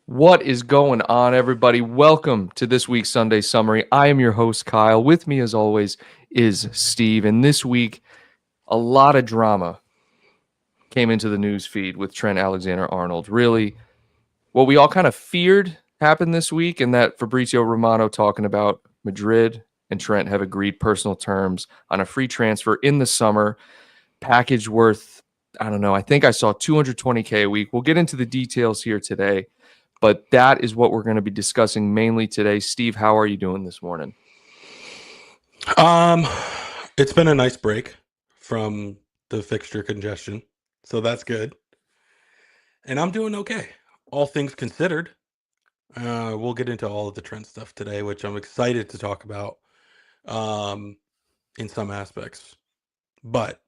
What is going on, everybody? Welcome to this week's Sunday Summary. I am your host, Kyle. With me, as always, is Steve. And this week, a lot of drama came into the news feed with Trent Alexander-Arnold. Really, what we all kind of feared happened this week, and that Fabrizio Romano talking about Madrid and Trent have agreed personal terms on a free transfer in the summer, package worth, I don't know, I think I saw $220K a week. We'll get into the details here today. But that is what we're going to be discussing mainly today. Steve, how are you doing this morning? Um, it's been a nice break from the fixture congestion, so that's good. And I'm doing okay, all things considered. We'll get into all of the trend stuff today, which I'm excited to talk about um, in some aspects. But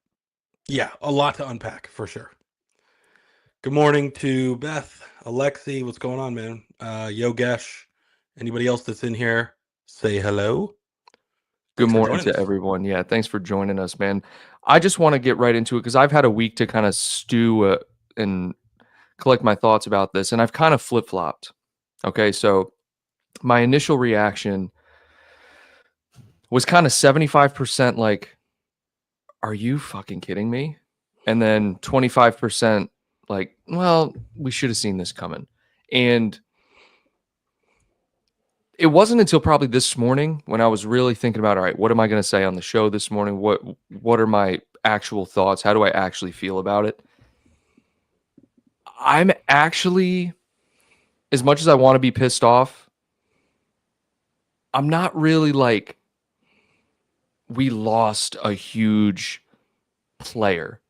yeah, a lot to unpack for sure. Good morning to Beth, Alexi. What's going on, man? Yogesh, anybody else that's in here, say hello. Good Thanks for morning joining to us. everyone. Yeah, thanks for joining us, man. I just want to get right into it because I've had a week to kind of stew and collect my thoughts about this, and I've kind of flip flopped. Okay, so my initial reaction was kind of 75% like, are you fucking kidding me? And then 25% like, well, we should have seen this coming. And it wasn't until probably this morning when I was really thinking about, all right, what am I going to say on the show this morning? What are my actual thoughts? How do I actually feel about it? I'm actually, as much as I want to be pissed off, I'm not really like we lost a huge player.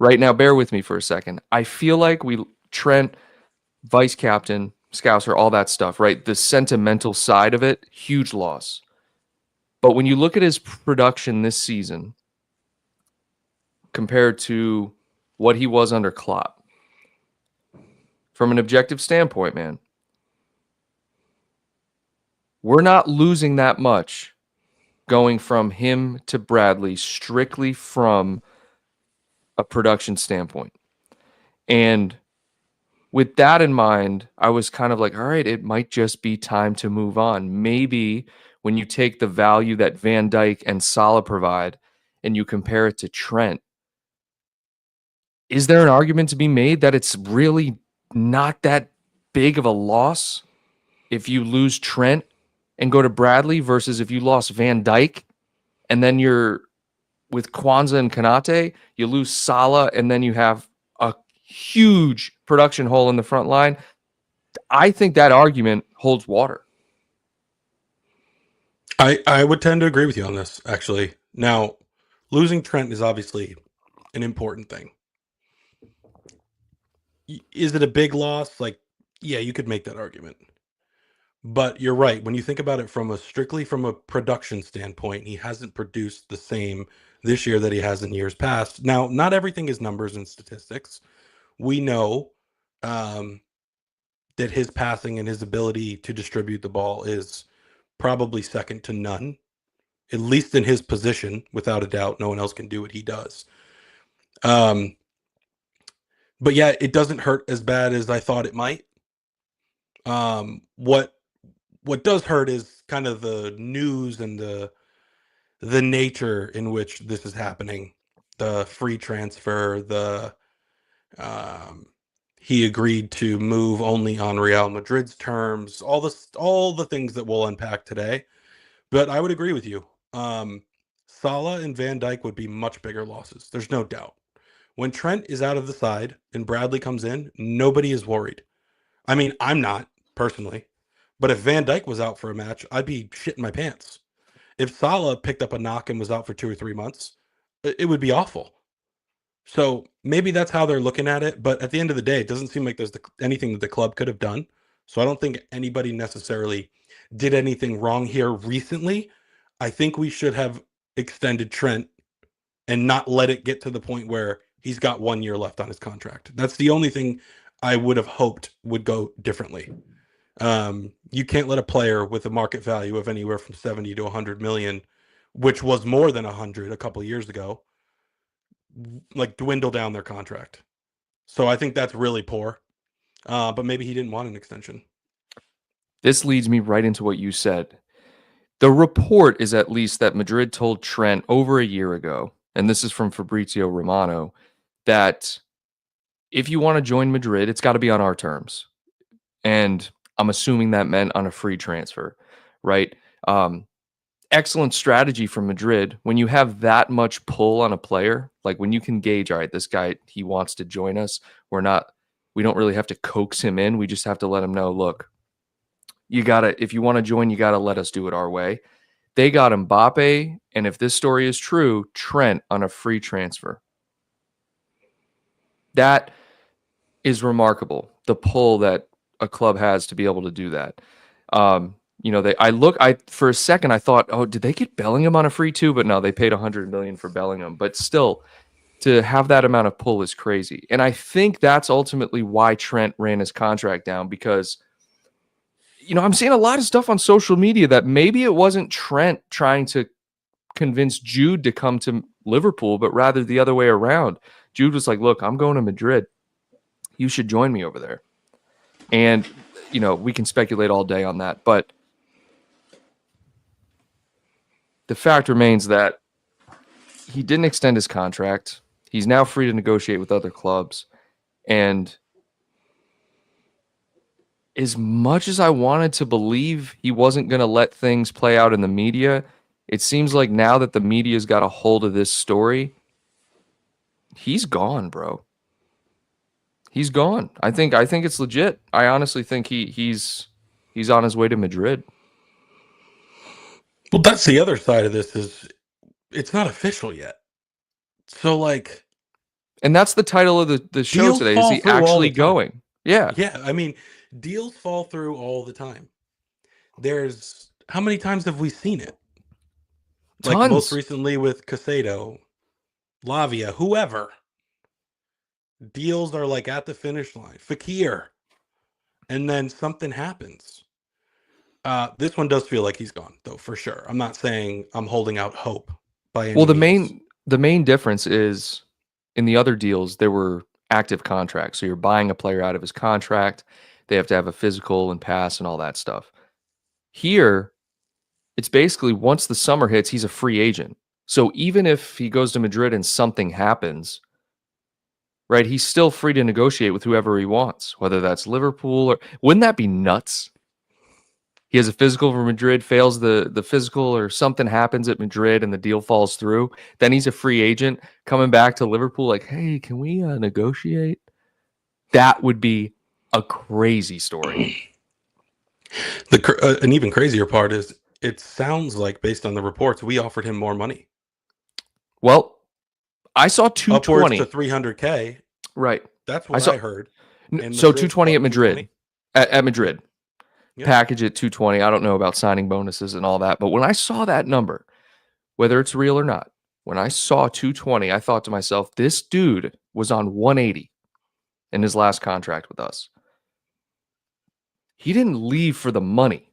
Right now, bear with me for a second. I feel like Trent, vice captain, Scouser, all that stuff, right? The sentimental side of it, huge loss. But when you look at his production this season compared to what he was under Klopp, from an objective standpoint, man, we're not losing that much going from him to Bradley strictly from a production standpoint. And with that in mind, I was kind of like, all right, it might just be time to move on. Maybe when you take the value that Van Dijk and Salah provide and you compare it to Trent, is there an argument to be made that it's really not that big of a loss if you lose Trent and go to Bradley versus if you lost Van Dijk and then you're with Kwanzaa and Kanate, you lose Salah and then you have a huge production hole in the front line? I think that argument holds water. I would tend to agree with you on this, actually. Now, losing Trent is obviously an important thing. Is it a big loss? Like, yeah, you could make that argument. But you're right. When you think about it from a strictly from a production standpoint, he hasn't produced the same this year that he has in years past. Now, not everything is numbers and statistics. We know um, that his passing and his ability to distribute the ball is probably second to none, at least in his position, without a doubt. No one else can do what he does. Um, but yeah, it doesn't hurt as bad as I thought it might. What does hurt is kind of the news and the nature in which this is happening. The free transfer, the um, he agreed to move only on Real Madrid's terms. All the things that we'll unpack today. But I would agree with you. Salah and Van Dijk would be much bigger losses. There's no doubt. When Trent is out of the side and Bradley comes in, nobody is worried. I mean, I'm not personally, but if Van Dijk was out for a match, I'd be shitting my pants. If Salah picked up a knock and was out for 2 or 3 months, it would be awful. So maybe that's how they're looking at it. But at the end of the day, it doesn't seem like there's anything that the club could have done. So I don't think anybody necessarily did anything wrong here recently. I think we should have extended Trent and not let it get to the point where he's got 1 year left on his contract. That's the only thing I would have hoped would go differently. You can't let a player with a market value of anywhere from 70 to 100 million, which was more than 100 a couple of years ago, like dwindle down their contract. So I think that's really poor. But maybe he didn't want an extension. This leads me right into what you said. The report is at least that Madrid told Trent over a year ago, and this is from Fabrizio Romano, that if you want to join Madrid, it's got to be on our terms. And I'm assuming that meant on a free transfer, right? Um, Excellent strategy from Madrid. When you have that much pull on a player, like when you can gauge, all right, this guy, he wants to join us. We don't really have to coax him in. We just have to let him know, look, if you want to join, you got to let us do it our way. They got Mbappe, and if this story is true, Trent on a free transfer. That is remarkable. The pull that a club has to be able to do that. I for a second I thought, oh, did they get Bellingham on a free too? But no, they paid 100 million for Bellingham. But still, to have that amount of pull is crazy. And I think that's ultimately why Trent ran his contract down because I'm seeing a lot of stuff on social media that maybe it wasn't Trent trying to convince Jude to come to Liverpool, but rather the other way around. Jude was like, look, I'm going to Madrid. You should join me over there. And, we can speculate all day on that. But the fact remains that he didn't extend his contract. He's now free to negotiate with other clubs. And as much as I wanted to believe he wasn't going to let things play out in the media, it seems like now that the media's got a hold of this story, he's gone, bro. He's gone. I think it's legit. I honestly think he's on his way to Madrid. Well, that's the other side of this is it's not official yet. So like, And that's the title of the show deals today. Is fall he through all actually the time. going? Yeah. Yeah, I mean, deals fall through all the time. There's how many times have we seen it? Like most Tons. recently with Casado, Lavia, whoever. Deals are like at the finish line. Fakir. And then something happens. This one does feel like he's gone, though, for sure. I'm not saying I'm holding out hope by Well, any means. the main difference is in the other deals there were active contracts. So you're buying a player out of his contract. They have to have a physical and pass and all that stuff. Here, it's basically once the summer hits, he's a free agent. So even if he goes to Madrid and something happens, right, he's still free to negotiate with whoever he wants, whether that's Liverpool or wouldn't that be nuts? He has a physical for Madrid, fails the physical, or something happens at Madrid and the deal falls through. Then he's a free agent coming back to Liverpool, like, hey, can we negotiate? That would be a crazy story. An even crazier part is it sounds like, based on the reports, we offered him more money. Well, I saw Upwards to 220. 300K. Right. That's I what saw I heard. And so Madrid's 220 at what, Madrid. 220? At Madrid. Yeah. Package at 220. I don't know about signing bonuses and all that, but when I saw that number, whether it's real or not, when I saw 220, I thought to myself, this dude was on 180 in his last contract with us. He didn't leave for the money.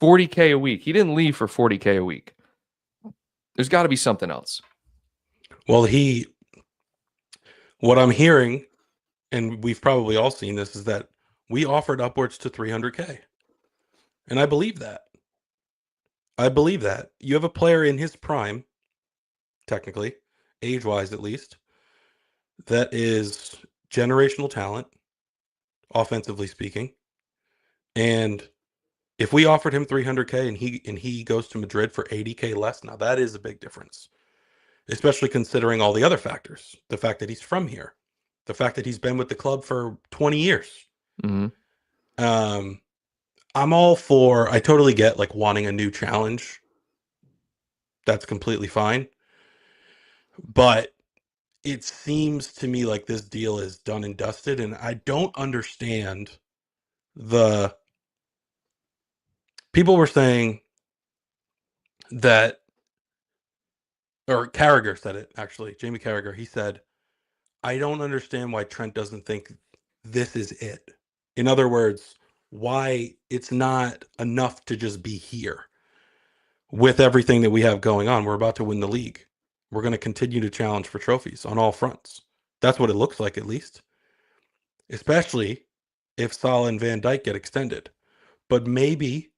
40K a week. He didn't leave for 40K a week. There's got to be something else. Well, what I'm hearing, and we've probably all seen this, is that we offered upwards to 300K. And I believe that. I believe that. You have a player in his prime, technically, age-wise at least, that is generational talent, offensively speaking. And if we offered him 300K and he goes to Madrid for 80K less, now that is a big difference. Especially considering all the other factors. The fact that he's from here, the fact that he's been with the club for 20 years. Mm-hmm. I'm all for, I totally get like wanting a new challenge. That's completely fine. But it seems to me like this deal is done and dusted, and I don't understand the people were saying that, or Carragher said it actually, Jamie Carragher, he said, I don't understand why Trent doesn't think this is it. In other words, why it's not enough to just be here with everything that we have going on. We're about to win the league. We're going to continue to challenge for trophies on all fronts. That's what it looks like, at least. especially if Salah and Van Dijk get extended. But maybe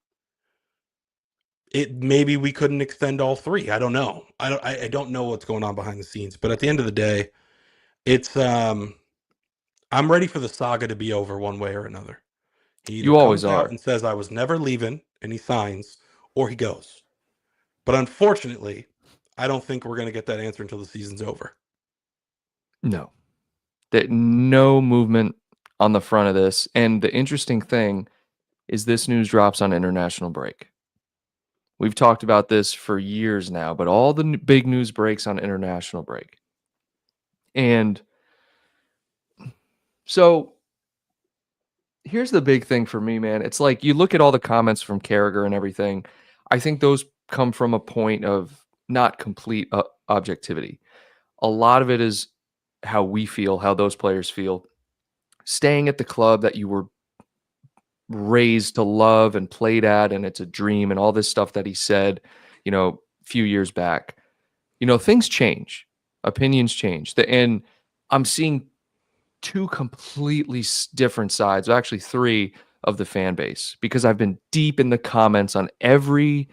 we couldn't extend all three. I don't know. I don't know what's going on behind the scenes. But at the end of the day, it's I'm ready for the saga to be over one way or another. He either You always comes out are. and says I was never leaving and he signs, or he goes. But unfortunately, I don't think we're going to get that answer until the season's over. No. That no movement on the front of this. And the interesting thing is this news drops on international break. We've talked about this for years now, but all the big news breaks on international break. And so here's the big thing for me, man. It's like you look at all the comments from Carragher and everything. I think those come from a point of not complete objectivity. A lot of it is how we feel, how those players feel. Staying at the club that you were raised to love and played at, and it's a dream, and all this stuff that he said, a few years back. Things change, opinions change. And I'm seeing two completely different sides, actually three, of the fan base, because I've been deep in the comments on every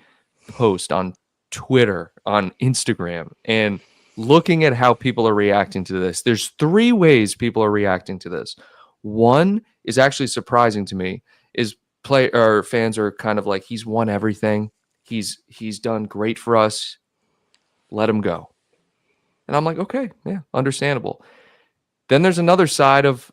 post on Twitter, on Instagram, and looking at how people are reacting to this. There's three ways people are reacting to this. One is actually surprising to me, is fans are kind of like, he's won everything. He's done great for us. Let him go. And I'm like, okay, yeah, understandable. Then there's another side of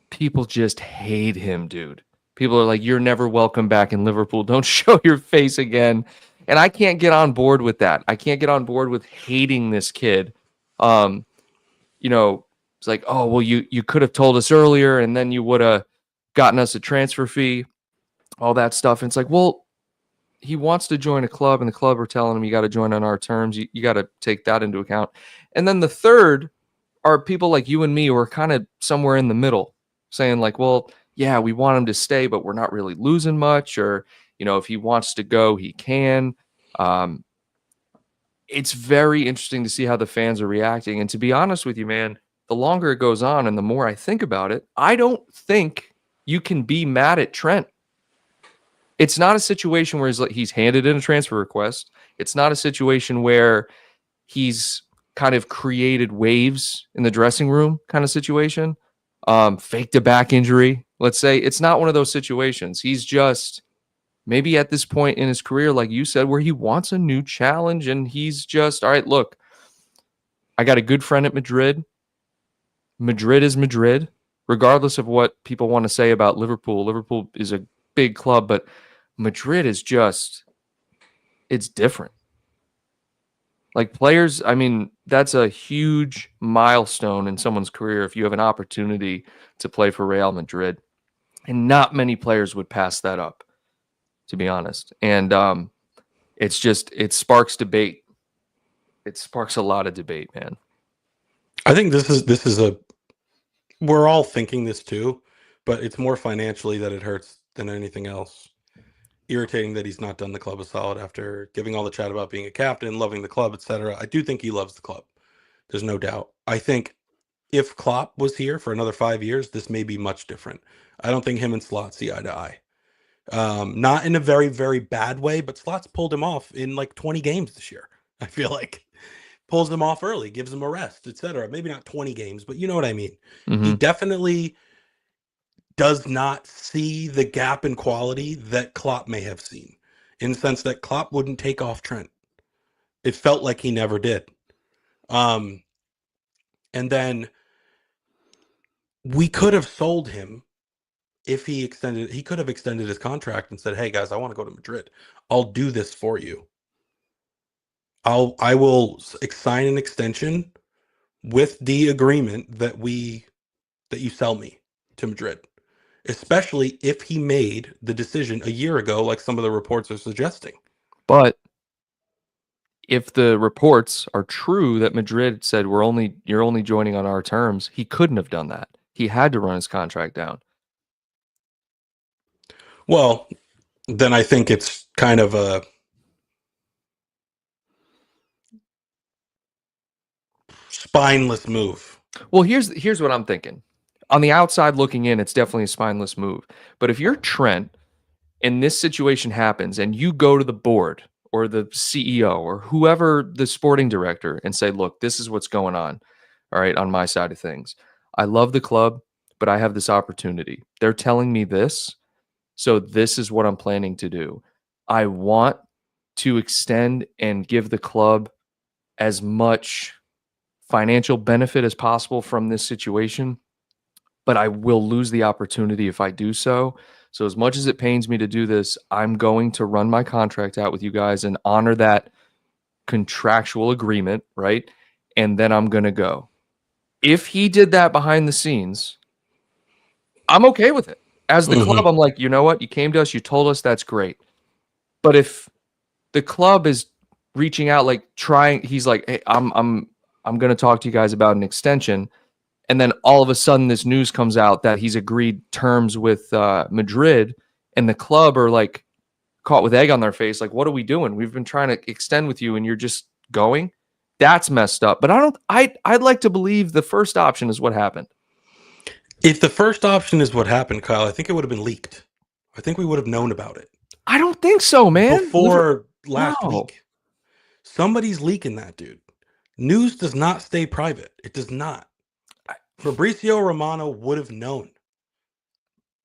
people just hate him, dude. People are like, you're never welcome back in Liverpool. Don't show your face again. And I can't get on board with that. I can't get on board with hating this kid. It's like, oh, well, you could have told us earlier, and then you would have gotten us a transfer fee, all that stuff. And it's like, well, he wants to join a club, and the club are telling him you got to join on our terms. You got to take that into account. And then the third are people like you and me who are kind of somewhere in the middle, saying like, well, yeah, we want him to stay, but we're not really losing much. Or, if he wants to go, he can. It's very interesting to see how the fans are reacting. And to be honest with you, man, the longer it goes on and the more I think about it, I don't think you can be mad at Trent. It's not a situation where he's handed in a transfer request. It's not a situation where he's kind of created waves in the dressing room kind of situation. Faked a back injury, let's say. It's not one of those situations. He's just maybe at this point in his career, like you said, where he wants a new challenge, and he's just, all right, look, I got a good friend at Madrid. Madrid is Madrid, regardless of what people want to say about Liverpool. Liverpool is a big club, but Madrid is just, it's different. Like players, I mean, that's a huge milestone in someone's career if you have an opportunity to play for Real Madrid. And not many players would pass that up, to be honest. And it's just, it sparks debate. It sparks a lot of debate, man. I think this is we're all thinking this too, but it's more financially that it hurts than anything else. Irritating that he's not done the club a solid after giving all the chat about being a captain, loving the club, etc. I do think he loves the club. There's no doubt. I think if Klopp was here for another 5 years, this may be much different. I don't think him and Slot see eye to eye. Not in a very, very bad way, but Slot's pulled him off in like 20 games this year. I feel like pulls them off early, gives them a rest, etc. Maybe not 20 games, but you know what I mean. Mm-hmm. He definitely does not see the gap in quality that Klopp may have seen, in the sense that Klopp wouldn't take off Trent. It felt like he never did. And then we could have sold him if he could have extended his contract and said, hey guys, I want to go to Madrid. I'll do this for you. I will sign an extension with the agreement that you sell me to Madrid. Especially if he made the decision a year ago, like some of the reports are suggesting. But if the reports are true that Madrid said you're only joining on our terms, he couldn't have done that. He had to run his contract down. Well, then I think it's kind of a spineless move. Well, here's what I'm thinking. on the outside looking in, it's definitely a spineless move. But if you're Trent and this situation happens and you go to the board or the CEO or whoever the sporting director and say, look, this is what's going on. All right, on my side of things. I love the club, but I have this opportunity. They're telling me this. So this is what I'm planning to do. I want to extend and give the club as much financial benefit as possible from this situation, but I will lose the opportunity if I do so. So as much as it pains me to do this, I'm going to run my contract out with you guys and honor that contractual agreement, right? And then I'm going to go. If he did that behind the scenes, I'm okay with it. As the club, I'm like, you know what? You came to us, you told us, that's great. But if the club is reaching out, like trying, he's like, hey, I'm going to talk to you guys about an extension. And then all of a sudden this news comes out that he's agreed terms with Madrid, and the club are like caught with egg on their face. Like, what are we doing? We've been trying to extend with you and you're just going. That's messed up. But I'd like to believe the first option is what happened. If the first option is what happened, Kyle, I think it would have been leaked. I think we would have known about it. I don't think so, man. Before last week. Somebody's leaking that, dude. News does not stay private. It does not. Fabrizio Romano would have known.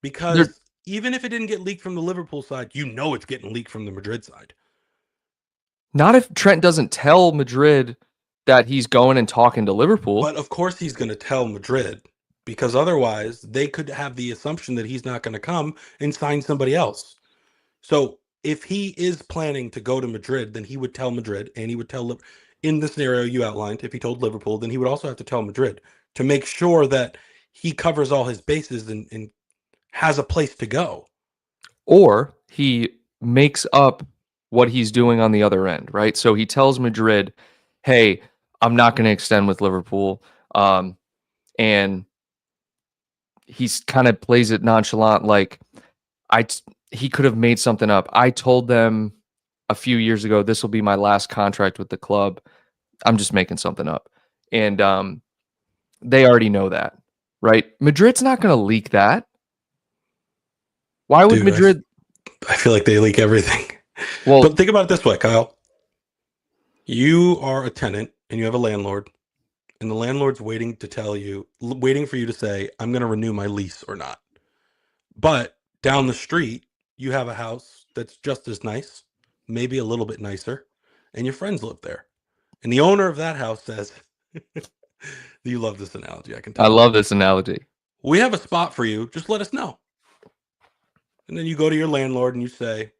Because even if it didn't get leaked from the Liverpool side, you know it's getting leaked from the Madrid side. Not if Trent doesn't tell Madrid that he's going and talking to Liverpool. But of course he's going to tell Madrid, because otherwise they could have the assumption that he's not going to come and sign somebody else. So if he is planning to go to Madrid, then he would tell Madrid, and he would tell, in the scenario you outlined, if he told Liverpool, then he would also have to tell Madrid to make sure that he covers all his bases and has a place to go. Or he makes up what he's doing on the other end, right? So he tells Madrid, hey, I'm not going to extend with Liverpool. And he's kind of plays it nonchalant, like he could have made something up. I told them a few years ago, this will be my last contract with the club. I'm just making something up. And they already know that, right? Madrid's not going to leak that. Why would Madrid? I feel like they leak everything. Well, but think about it this way, Kyle. You are a tenant and you have a landlord, and the landlord's waiting for you to say, I'm going to renew my lease or not. But down the street, you have a house that's just as nice, maybe a little bit nicer, and your friends live there. And the owner of that house says, you love this analogy, I can tell. I love this analogy. We have a spot for you. Just let us know. And then you go to your landlord and you say,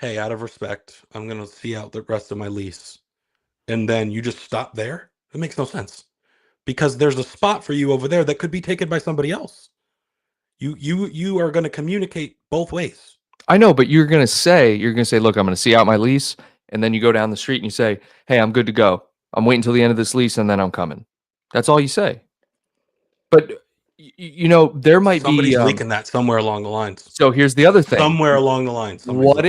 hey, out of respect, I'm going to see out the rest of my lease. And then you just stop there. It makes no sense, because there's a spot for you over there that could be taken by somebody else. You are going to communicate both ways. I know, but you're going to say, look, I'm going to see out my lease. And then you go down the street and you say, hey, I'm good to go. I'm waiting until the end of this lease and then I'm coming. That's all you say. But you know, there might Somebody's be leaking that somewhere along the lines. So here's the other thing. Somewhere along the lines. What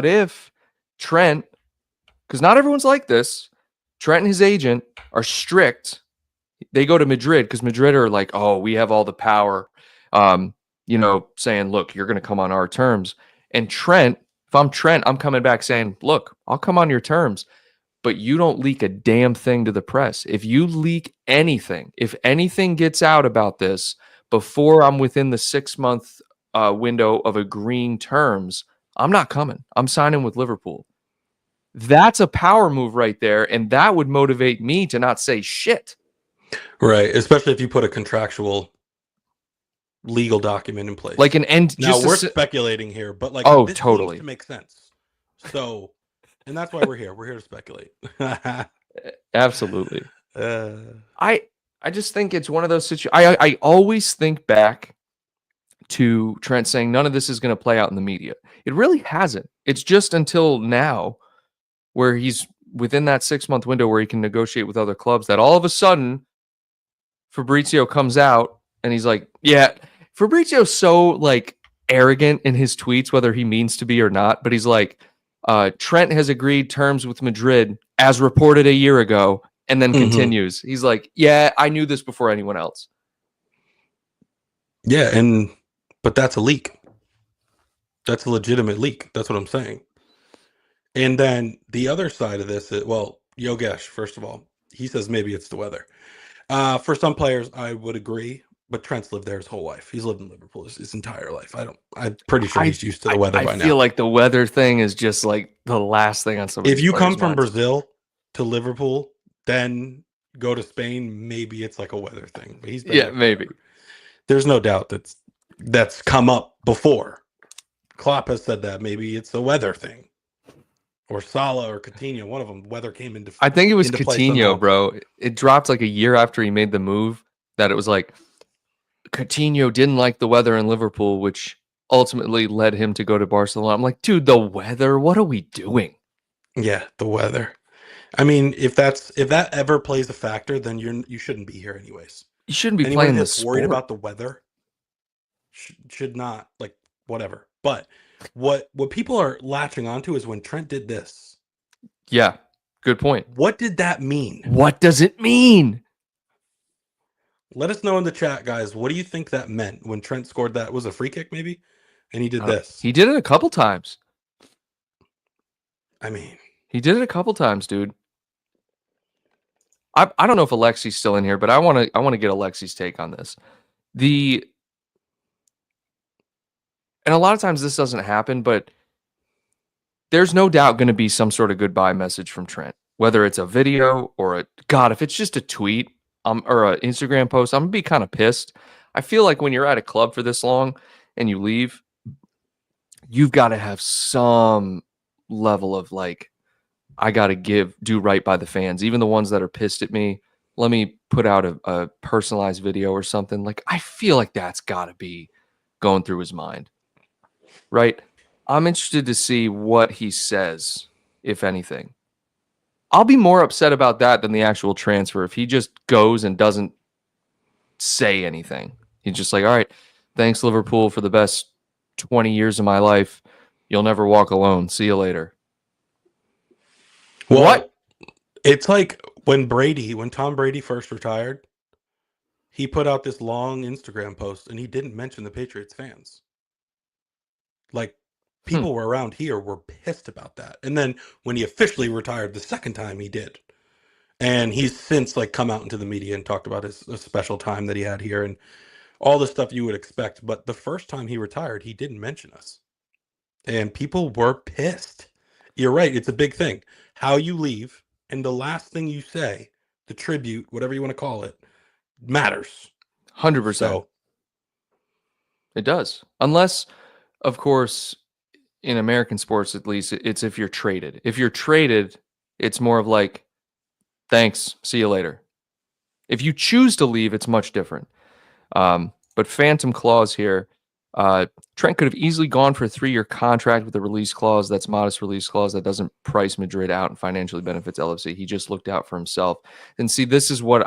if Trent, because not everyone's like this, Trent and his agent are strict. They go to Madrid because Madrid are like, oh, we have all the power, you know, saying, look, you're going to come on our terms. And Trent, if I'm Trent, I'm coming back saying, look, I'll come on your terms, but you don't leak a damn thing to the press. If you leak anything, if anything gets out about this before I'm within the 6-month window of agreeing terms, I'm not coming. I'm signing with Liverpool. That's a power move right there, and that would motivate me to not say shit. Right, especially if you put a contractual legal document in place. Like an end. Now we're speculating here, but like, oh, this totally needs to make sense. So, and that's why we're here. We're here to speculate. Absolutely. I just think it's one of those situations. I always think back to Trent saying none of this is going to play out in the media. It really hasn't. It's just until now where he's within that 6-month window where he can negotiate with other clubs that all of a sudden Fabrizio comes out and he's like, yeah, Fabrizio's so like arrogant in his tweets, whether he means to be or not, but he's like, Trent has agreed terms with Madrid as reported a year ago, and then continues. He's like, yeah, I knew this before anyone else. Yeah, but that's a leak. That's a legitimate leak. That's what I'm saying. And then the other side of this is, well, Yogesh, first of all, he says maybe it's the weather. For some players, I would agree, but Trent's lived there his whole life. He's lived in Liverpool his entire life. I'm pretty sure I he's used to the weather I by feel now. like the weather thing is just like the last thing on some of If these you come players' from minds. Brazil to Liverpool, then go to Spain, maybe it's like a weather thing. But he's been Yeah, there maybe. forever. There's no doubt that's come up before. Klopp has said that maybe it's a weather thing, or Salah or Coutinho, one of them. Weather came I think it was into play Coutinho, somehow. bro. It dropped like a year after he made the move that it was like Coutinho didn't like the weather in Liverpool, which ultimately led him to go to Barcelona. I'm like, dude, the weather? What are we doing? Yeah, the weather. I mean, if that ever plays a factor, then you shouldn't be here anyways. You shouldn't be Anyone playing the that's worried sport. about the weather should not, like, whatever. But what people are latching onto is when Trent did this. Yeah, good point. What did that mean? What does it mean? Let us know in the chat, guys. What do you think that meant when Trent scored that? Was a free kick maybe, and he did this? He did it a couple times. I mean, He did it a couple times, dude. I don't know if Alexi's still in here, but I want to get Alexi's take on this. And a lot of times this doesn't happen, but there's no doubt going to be some sort of goodbye message from Trent, whether it's a video or if it's just a tweet or an Instagram post, I'm gonna be kind of pissed. I feel like when you're at a club for this long and you leave, you've got to have some level of like, I got to do right by the fans, even the ones that are pissed at me. Let me put out a personalized video or something. Like, I feel like that's got to be going through his mind, right? I'm interested to see what he says, if anything. I'll be more upset about that than the actual transfer if he just goes and doesn't say anything. He's just like, all right, thanks, Liverpool, for the best 20 years of my life. You'll never walk alone. See you later. well, What? it's like when Tom Brady first retired, he put out this long Instagram post and he didn't mention the Patriots fans. Like, people were around here were pissed about that. And then when he officially retired the second time, he did. And he's since like come out into the media and talked about his special time that he had here and all the stuff you would expect. But the first time he retired, he didn't mention us. And people were pissed. You're right. It's a big thing. How you leave and the last thing you say, the tribute, whatever you want to call it, matters. 100%. So It does. Unless, of course, in American sports, at least, it's if you're traded. If you're traded, it's more of like, thanks, see you later. If you choose to leave, it's much different. But phantom clause here. Trent could have easily gone for a 3-year contract with a release clause that's modest release clause that doesn't price Madrid out and financially benefits LFC. He just looked out for himself. And see, this is what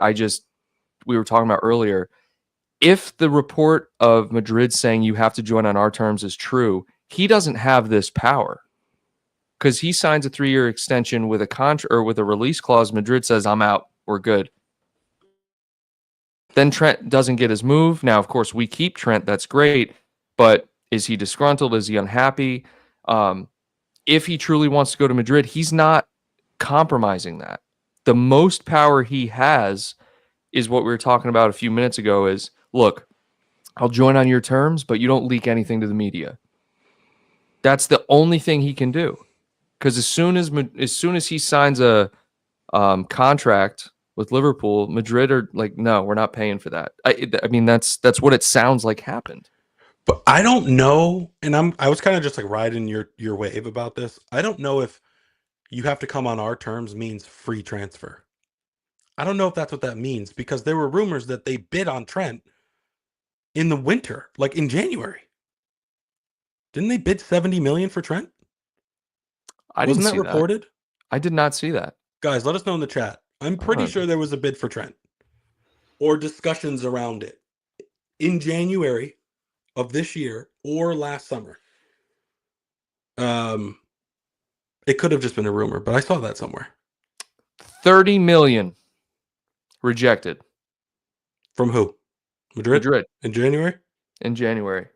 we were talking about earlier. If the report of Madrid saying you have to join on our terms is true, he doesn't have this power because he signs a 3-year extension with a contract or with a release clause. Madrid says, I'm out. We're good. Then Trent doesn't get his move. Now, of course, we keep Trent. That's great. But is he disgruntled? Is he unhappy? If he truly wants to go to Madrid, he's not compromising that. The most power he has is what we were talking about a few minutes ago is, look, I'll join on your terms, but you don't leak anything to the media. That's the only thing he can do. Because as soon as he signs a contract with Liverpool, Madrid are like, no, we're not paying for that. I mean, that's what it sounds like happened. but I don't know, and I was kind of just like riding your wave about this. I don't know if you have to come on our terms means free transfer. I don't know if that's what that means because there were rumors that they bid on Trent in the winter, like in January. Didn't they bid 70 million for Trent? I didn't Wasn't that see that. reported? I did not see that. Guys, let us know in the chat. I'm pretty sure there was a bid for Trent or discussions around it in January of this year or last summer. It could have just been a rumor, but I saw that somewhere. 30 million rejected. From who? Madrid? Madrid. In January? in January.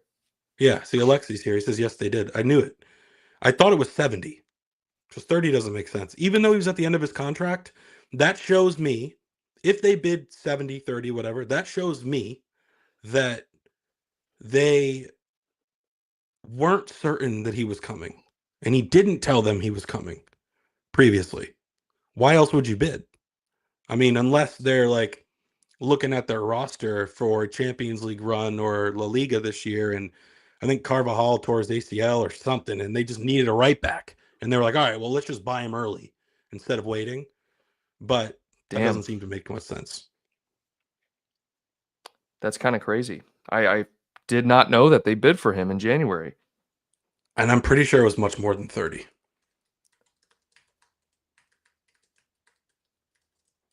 Yeah, see, Alexi's here. He says, yes, they did. I knew it. I thought it was 70 because 30 doesn't make sense. Even though he was at the end of his contract, that shows me, if they bid 70, 30, whatever, that shows me that they weren't certain that he was coming. And he didn't tell them he was coming previously. Why else would you bid? I mean, unless they're like looking at their roster for a Champions League run or La Liga this year, and I think Carvajal tore his ACL or something, and they just needed a right back. And they were like, all right, well, let's just buy him early instead of waiting. But that Damn, doesn't seem to make much sense. that's kind of crazy. I did not know that they bid for him in January. And I'm pretty sure it was much more than 30.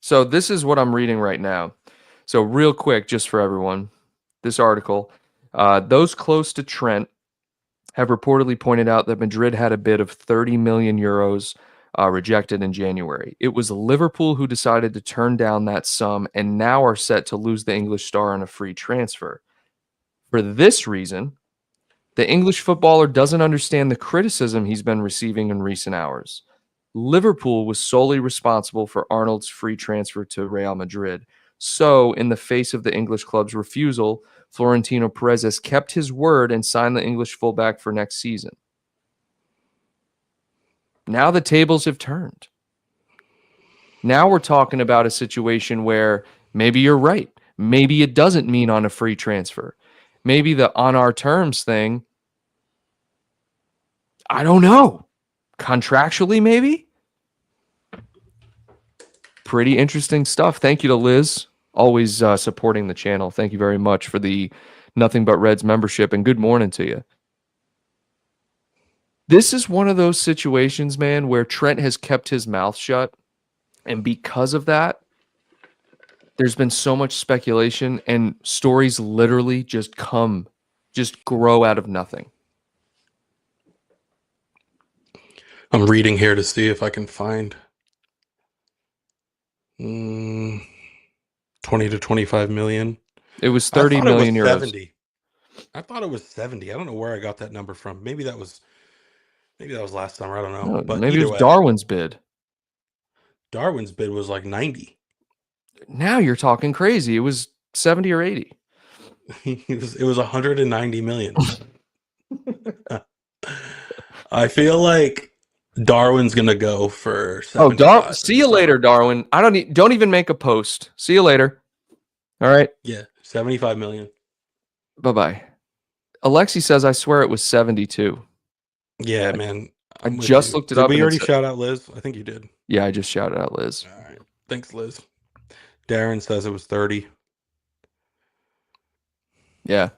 So this is what I'm reading right now. So real quick, just for everyone, this article, those close to Trent have reportedly pointed out that Madrid had a bid of 30 million euros rejected in January. It was Liverpool who decided to turn down that sum and now are set to lose the English star on a free transfer. For this reason, the English footballer doesn't understand the criticism he's been receiving in recent hours. Liverpool was solely responsible for Arnold's free transfer to Real Madrid. So, in the face of the English club's refusal, Florentino Perez has kept his word and signed the English fullback for next season. Now the tables have turned. Now we're talking about a situation where maybe you're right. Maybe it doesn't mean on a free transfer. Maybe the on our terms thing, I don't know. Contractually, maybe? Pretty interesting stuff. Thank you to Liz, always supporting the channel. Thank you very much for the Nothing But Reds membership, and good morning to you. This is one of those situations, man, where Trent has kept his mouth shut, and because of that, there's been so much speculation, and stories literally just grow out of nothing. I'm reading here to see if I can find 20 to 25 million. It was I 30 thought it was million euros. 70. I thought it was 70. I don't know where I got that number from. Maybe that was last summer. I don't know. No, But maybe it either was way, Darwin's bid. Darwin's bid was like 90. Now you're talking crazy. It was 70 or 80. It was 190 million. I feel like Darwin's gonna go for 75. See you later, Darwin. Don't even make a post. See you later. All right. Yeah, 75 million. Bye-bye. Alexi says, I swear it was 72. Yeah, man. I just looked it Did up. we already shout out Liz? I think you did. Yeah, I just shouted out Liz. All right. Thanks, Liz. Darren says it was 30. Yeah.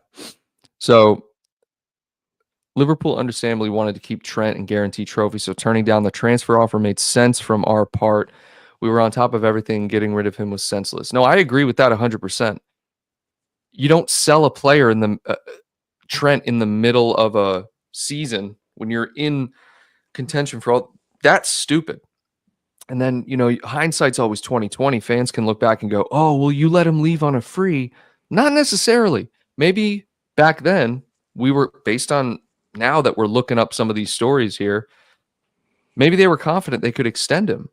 So Liverpool understandably wanted to keep Trent and guarantee trophy, so turning down the transfer offer made sense from our part. We were on top of everything. Getting rid of him was senseless. No, I agree with that 100%. You don't sell a player in the Trent in the middle of a season when you're in contention for all. That's stupid. And then, hindsight's always 2020. Fans can look back and go, oh, well, you let him leave on a free. Not necessarily. Maybe back then we were, based on now that we're looking up some of these stories here, maybe they were confident they could extend him.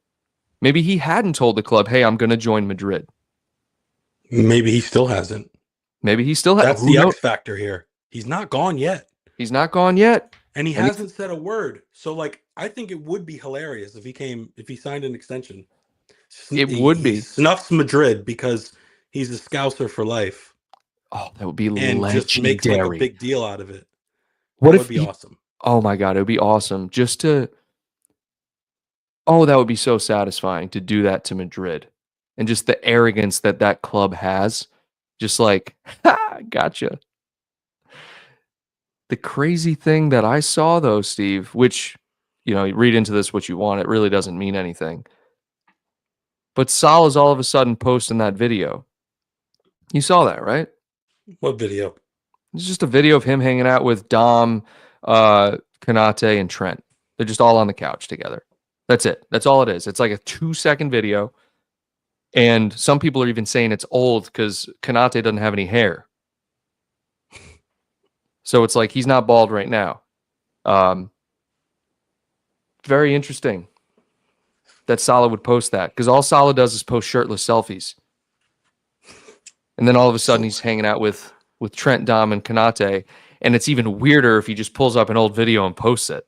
Maybe he hadn't told the club, hey, I'm going to join Madrid. Maybe he still hasn't. Maybe he still has. That's the X factor here. He's not gone yet. He's not gone yet. And he hasn't said a word. So, I think it would be hilarious if he signed an extension. It would be. Snuffs Madrid because he's a Scouser for life. Oh, that would be and legendary. Just makes a big deal out of it. What that if would be awesome? Oh my God, it would be awesome. That would be so satisfying to do that to Madrid. And just the arrogance that club has. Just like, ha, gotcha. The crazy thing that I saw, though, Steve, which, you read into this what you want. It really doesn't mean anything. But Sal is all of a sudden posting that video. You saw that, right? What video? It's just a video of him hanging out with Dom, Konate, and Trent. They're just all on the couch together. That's it. That's all it is. It's like a 2-second video. And some people are even saying it's old because Konate doesn't have any hair. So it's like he's not bald right now. Um, very interesting that Salah would post that because all Salah does is post shirtless selfies, and then all of a sudden So he's hanging out with Trent, Dom, and Kanate, and it's even weirder if he just pulls up an old video and posts it.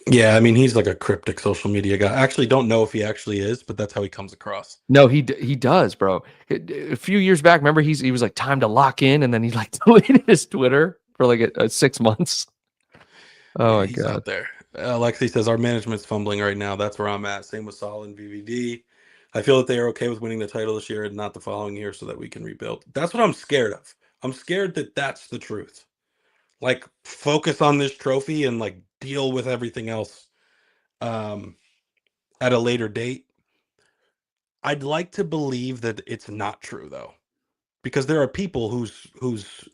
yeah, I mean, he's like a cryptic social media guy. I actually don't know if he actually is, but that's how he comes across. No, he does, bro. A few years back, remember he was like time to lock in, and then he like deleted his Twitter for like 6 months. Oh Yeah, my he's god. out there. Alexi says our management's fumbling right now. That's where I'm at. Same with Saul and VVD. I feel that they are okay with winning the title this year and not the following year, so that we can rebuild. That's what I'm scared of. I'm scared that that's the truth. Like, focus on this trophy and like deal with everything else um, at a later date. I'd like to believe that it's not true though, because there are people whose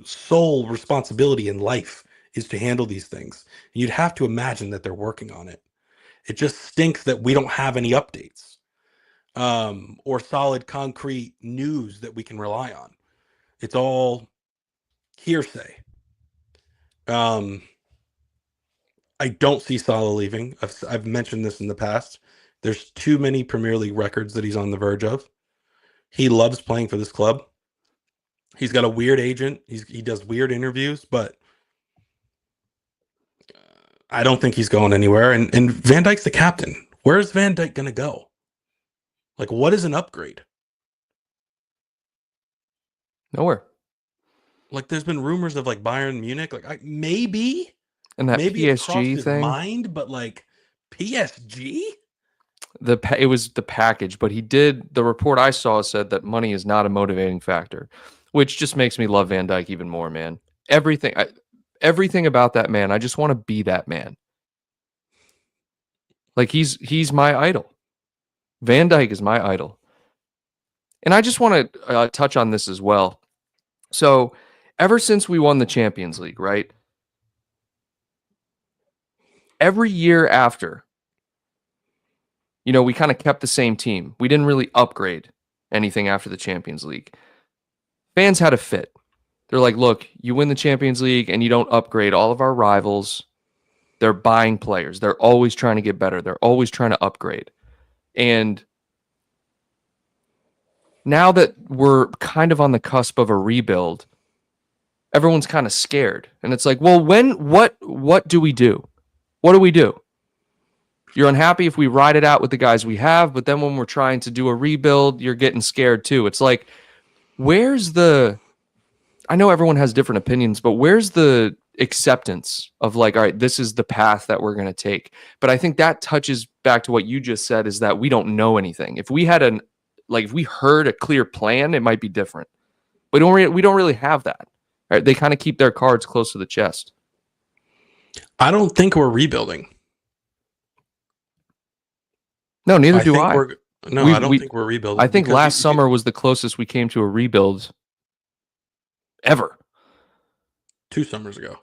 sole responsibility in life is to handle these things. You'd have to imagine that they're working on it. It just stinks that we don't have any updates or solid, concrete news that we can rely on. It's all hearsay. Um, I don't see Salah leaving. I've mentioned this in the past. There's too many Premier League records that he's on the verge of. He loves playing for this club. He's got a weird agent. He does weird interviews, but I don't think he's going anywhere. And Van Dijk's the captain. Where's Van Dijk gonna go? Like, what is an upgrade? Nowhere. Like, there's been rumors of like Bayern Munich. Like, maybe And that it's crossed PSG his thing, mind, but like PSG. it was the package, but he did. The report I saw said that money is not a motivating factor, which just makes me love Van Dyke even more, man. Everything about that man, I just want to be that man. Like he's my idol. Van Dyke is my idol. And I just want to touch on this as well. So, ever since we won the Champions League, right? Every year after, we kind of kept the same team. We didn't really upgrade anything after the Champions League. Fans had a fit. They're like, look, you win the Champions League and you don't upgrade all of our rivals. They're buying players. They're always trying to get better. They're always trying to upgrade. And now that we're kind of on the cusp of a rebuild, everyone's kind of scared. And it's like, well, what do we do? What do we do? You're unhappy if we ride it out with the guys we have, but then when we're trying to do a rebuild, you're getting scared too. It's like, I know everyone has different opinions, but where's the acceptance of like, all right, this is the path that we're going to take? But I think that touches back to what you just said, is that we don't know anything. If we had if we heard a clear plan, it might be different. But we don't really have that. Right? They kind of keep their cards close to the chest. I don't think we're rebuilding. No, neither do I. I don't think we're rebuilding. I think last summer was the closest we came to a rebuild ever. 2 summers ago.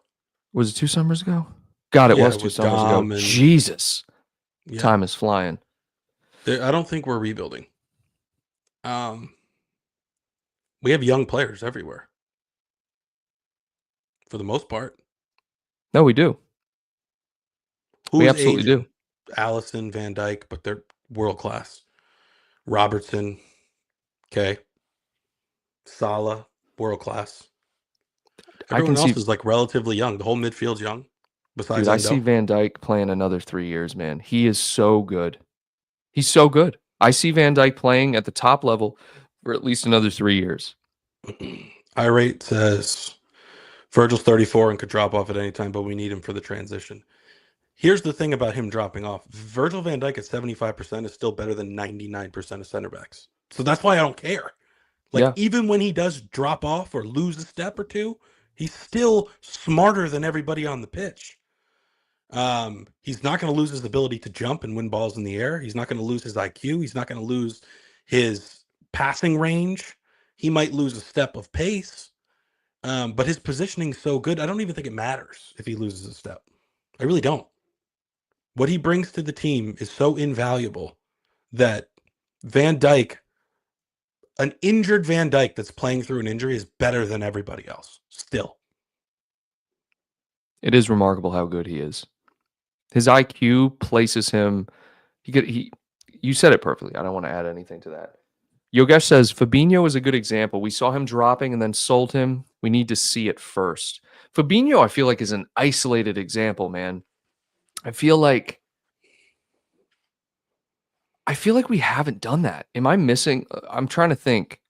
Was it 2 summers ago? God, it was 2 summers ago. Jesus. Yeah. Time is flying. I don't think we're rebuilding. We have young players everywhere. For the most part. No, we do. We absolutely do. Allison, Van Dijk, but they're world class. Robertson, okay. Salah, world class. Everyone else is like relatively young. The whole midfield's young. Besides, I see Van Dijk playing another 3 years, man. He is so good. He's so good. I see Van Dijk playing at the top level for at least another 3 years. Irate says Virgil's 34 and could drop off at any time, but we need him for the transition. Here's the thing about him dropping off. Virgil van Dijk at 75% is still better than 99% of center backs. So that's why I don't care. Even when he does drop off or lose a step or two, he's still smarter than everybody on the pitch. He's not going to lose his ability to jump and win balls in the air. He's not going to lose his IQ. He's not going to lose his passing range. He might lose a step of pace. But his positioning's so good, I don't even think it matters if he loses a step. I really don't. What he brings to the team is so invaluable that Van Dijk, an injured Van Dijk that's playing through an injury, is better than everybody else still. It is remarkable how good he is. His IQ places him. You said it perfectly. I don't want to add anything to that. Yogesh says Fabinho is a good example. We saw him dropping and then sold him. We need to see it first. Fabinho, I feel like, is an isolated example, man. I feel like we haven't done that. Am I missing? I'm trying to think.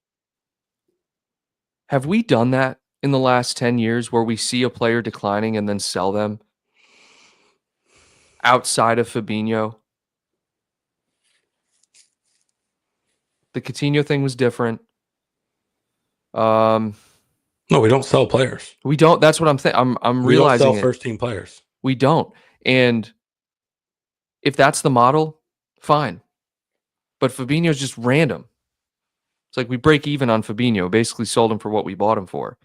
Have we done that in the last 10 years where we see a player declining and then sell them outside of Fabinho? The Coutinho thing was different. No, we don't sell players. We don't. That's what I'm thinking. I'm We don't realizing sell it. first team players. We don't. And if that's the model, fine. But Fabinho's just random. It's like we break even on Fabinho. Basically sold him for what we bought him for.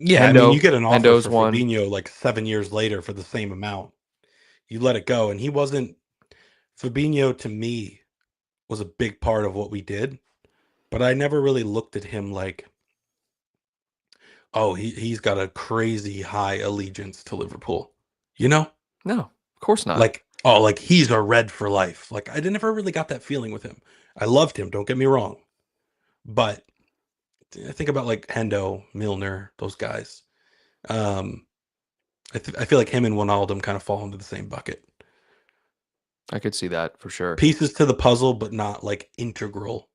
Yeah, I mean, you get an offer Hendo's for one. Fabinho like 7 years later for the same amount. You let it go, and he wasn't. Fabinho to me was a big part of what we did, but I never really looked at him like, oh, he's got a crazy high allegiance to Liverpool. You know? No, of course not. Like, oh, like he's a Red for life. Like I never really got that feeling with him. I loved him, don't get me wrong. But I think about like Hendo, Milner, those guys. I feel like him and Wijnaldum kind of fall into the same bucket. I could see that for sure. Pieces to the puzzle, but not like integral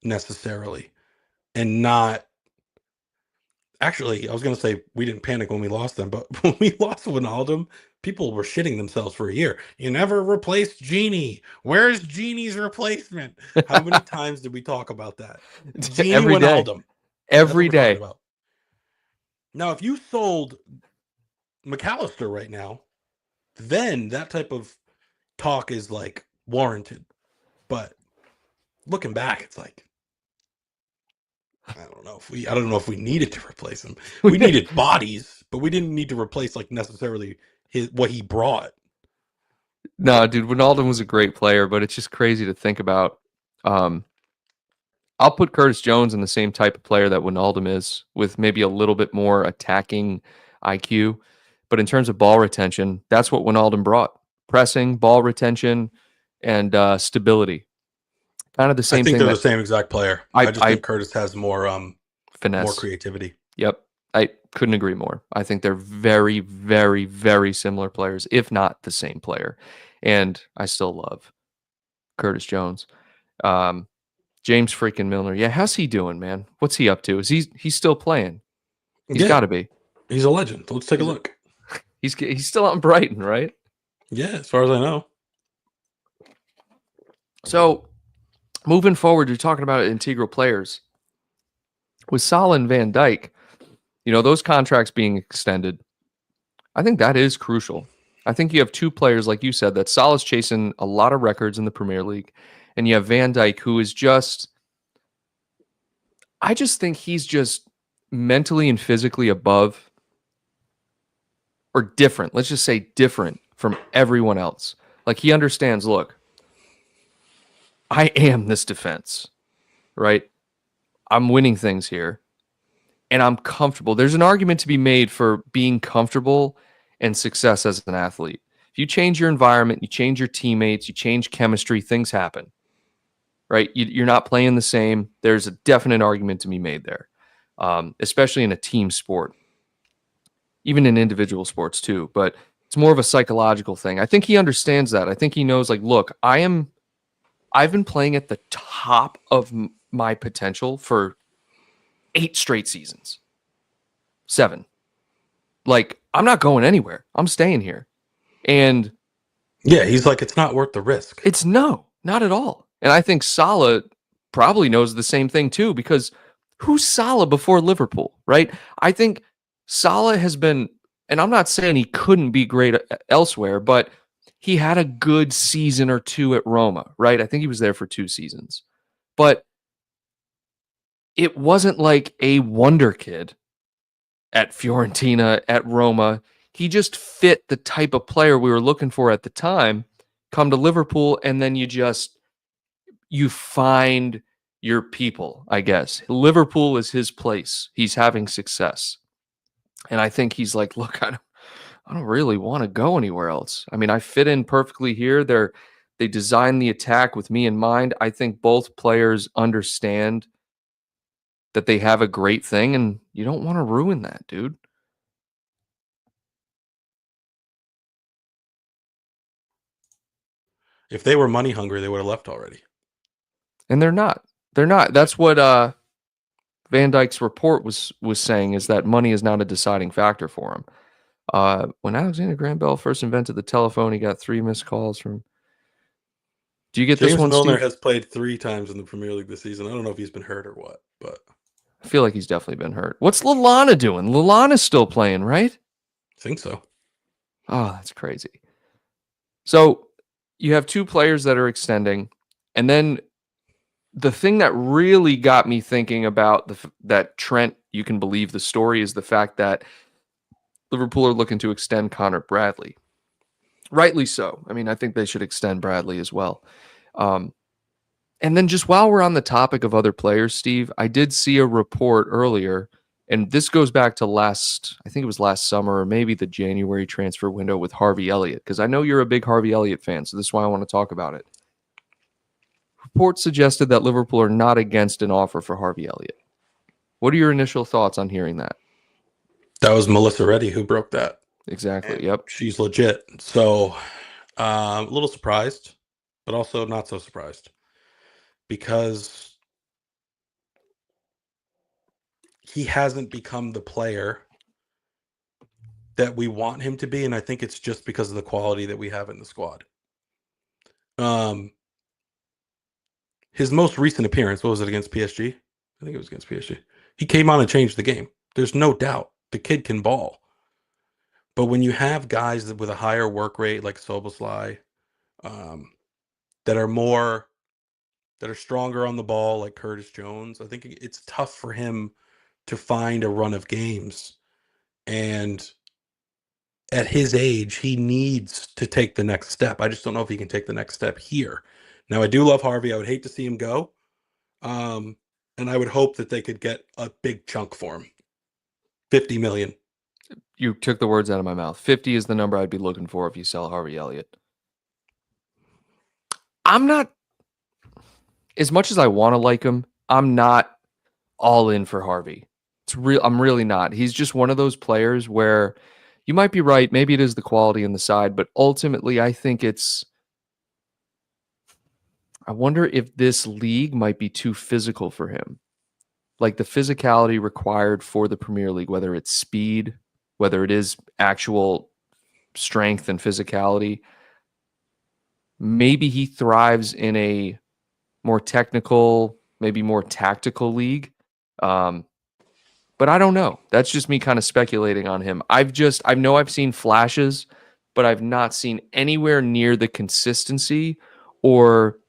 necessarily. And not actually, I was going to say we didn't panic when we lost them, but when we lost Wijnaldum, people were shitting themselves for a year. You never replaced Genie. Where's Genie's replacement? How many times did we talk about that? Genie Every day. Wijnaldum. Every day. Now, if you sold McAllister right now, then that type of talk is like warranted. But looking back, it's like I don't know if we needed to replace him. We needed bodies, but we didn't need to replace like necessarily what he brought. No, dude, Wijnaldum was a great player, but it's just crazy to think about. I'll put Curtis Jones in the same type of player that Wijnaldum is, with maybe a little bit more attacking IQ. But in terms of ball retention, that's what Wijnaldum brought: pressing, ball retention, and stability. Kind of the same thing. I think they're the same exact player. I just think Curtis has more finesse, more creativity. Yep. I couldn't agree more. I think they're very, very, very similar players, if not the same player. And I still love Curtis Jones. James freaking Milner. Yeah, how's he doing, man? What's he up to? Is he's still playing? He's got to be. He's a legend. Let's take a look. He's still out in Brighton, right? Yeah, as far as I know. So, moving forward, you're talking about integral players. With Salah and Van Dijk, those contracts being extended, I think that is crucial. I think you have two players, like you said, that Salah's chasing a lot of records in the Premier League, and you have Van Dijk, who is I just think he's just mentally and physically above, or different. Let's just say different from everyone else. Like, he understands, look, I am this defense, right? I'm winning things here, and I'm comfortable. There's an argument to be made for being comfortable and success as an athlete. If you change your environment, you change your teammates, you change chemistry, things happen, right? You're not playing the same. There's a definite argument to be made there, especially in a team sport, even in individual sports too. But it's more of a psychological thing. I think he understands that. I think he knows, like, look, I've been playing at the top of my potential for 8 straight seasons. 7. Like, I'm not going anywhere. I'm staying here. And yeah, he's like, it's not worth the risk. It's not at all. And I think Salah probably knows the same thing too, because who's Salah before Liverpool, right? I think Salah has been, and I'm not saying he couldn't be great elsewhere, but he had a good season or two at Roma, right? I think he was there for 2 seasons. But it wasn't like a wonder kid at Fiorentina, at Roma. He just fit the type of player we were looking for at the time. Come to Liverpool, and then you find your people, I guess. Liverpool is his place. He's having success. And I think he's like, look, I don't really want to go anywhere else. I mean, I fit in perfectly here. They designed the attack with me in mind. I think both players understand that they have a great thing, and you don't want to ruin that, dude. If they were money hungry, they would have left already. And they're not. They're not. That's what Van Dijk's report was saying, is that money is not a deciding factor for him. When Alexander Graham Bell first invented the telephone, he got 3 missed calls from. Do you get this James one, Milner Steve? has played 3 times in the Premier League this season. I don't know if he's been hurt or what, but I feel like he's definitely been hurt. What's Lallana doing? Lallana's still playing, right? I think so. Oh, that's crazy. So you have 2 players that are extending, and then the thing that really got me thinking about that Trent, you can believe the story, is the fact that Liverpool are looking to extend Connor Bradley. Rightly so. I mean, I think they should extend Bradley as well. And then just while we're on the topic of other players, Steve, I did see a report earlier, and this goes back to I think it was last summer or maybe the January transfer window with Harvey Elliott, because I know you're a big Harvey Elliott fan, so this is why I want to talk about it. Reports suggested that Liverpool are not against an offer for Harvey Elliott. What are your initial thoughts on hearing that? That was Melissa Reddy who broke that. Exactly. And Yep. she's legit. So a little surprised, but also not so surprised, because he hasn't become the player that we want him to be, and I think it's just because of the quality that we have in the squad. His most recent appearance, what was it, against PSG? I think it was against PSG. He came on and changed the game. There's no doubt the kid can ball. But when you have guys with a higher work rate like Soboslai, that are stronger on the ball like Curtis Jones, I think it's tough for him to find a run of games. And at his age, he needs to take the next step. I just don't know if he can take the next step here. Now, I do love Harvey. I would hate to see him go. And I would hope that they could get a big chunk for him. 50 million. You took the words out of my mouth. 50 is the number I'd be looking for if you sell Harvey Elliott. I'm not, as much as I want to like him, I'm not all in for Harvey. I'm really not. He's just one of those players where you might be right. Maybe it is the quality in the side, but ultimately I think I wonder if this league might be too physical for him. Like the physicality required for the Premier League, whether it's speed, whether it is actual strength and physicality. Maybe he thrives in a more technical, maybe more tactical league. But I don't know. That's just me kind of speculating on him. I know I've seen flashes, but I've not seen anywhere near the consistency or